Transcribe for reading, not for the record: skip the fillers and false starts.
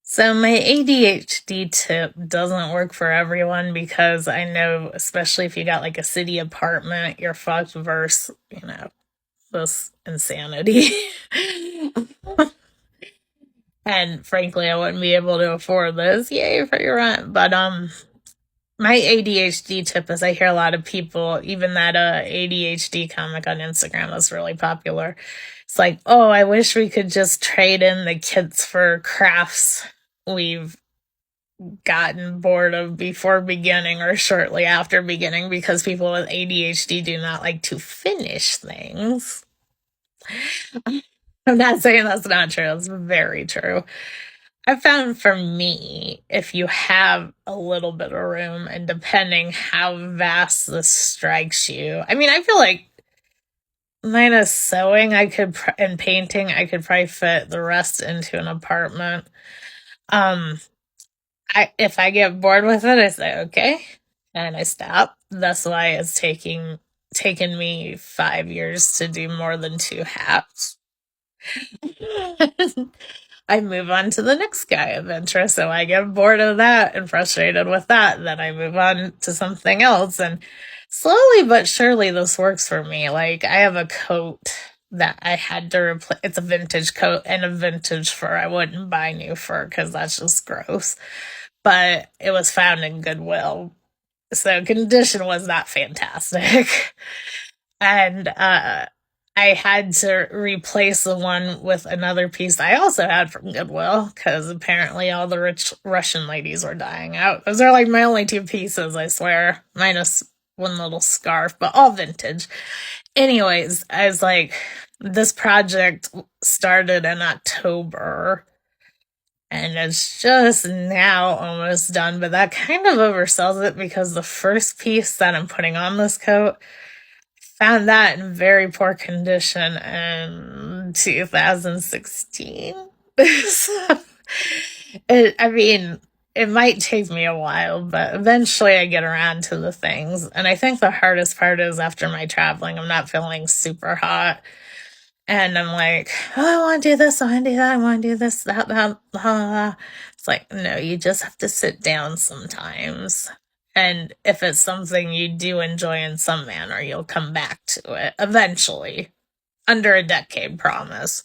So my ADHD tip doesn't work for everyone because I know, especially if you got like a city apartment, you're fucked versus, this insanity. And frankly, I wouldn't be able to afford this. Yay for your rent. But my ADHD tip is I hear a lot of people, even that ADHD comic on Instagram was really popular. It's like, oh, I wish we could just trade in the kits for crafts we've gotten bored of before beginning or shortly after beginning because people with ADHD do not like to finish things. I'm not saying that's not true, it's very true. I found for me, if you have a little bit of room and depending how vast this strikes you, I mean, I feel like minus sewing, and painting, I could probably fit the rest into an apartment. Um, if I get bored with it, I say okay, and I stop. That's why it's taken me 5 years to do more than two hats. I move on to the next guy of interest. So I get bored of that and frustrated with that. Then I move on to something else. And slowly but surely, this works for me. Like, I have a coat that I had to replace. It's a vintage coat and a vintage fur. I wouldn't buy new fur because that's just gross. But it was found in Goodwill. So condition was not fantastic. And I had to replace the one with another piece I also had from Goodwill because apparently all the rich Russian ladies were dying out. Those are like my only two pieces, I swear, minus one little scarf, but all vintage. Anyways, I was like, this project started in October and it's just now almost done, but that kind of oversells it because the first piece that I'm putting on this coat found that in very poor condition in 2016. So, I mean, it might take me a while, but eventually I get around to the things. And I think the hardest part is after my traveling, I'm not feeling super hot. And I'm like, oh, I want to do this, I want to do that, I want to do this, that, blah, blah, blah. It's like, no, you just have to sit down sometimes. And if it's something you do enjoy in some manner, you'll come back to it eventually. Under a decade, promise.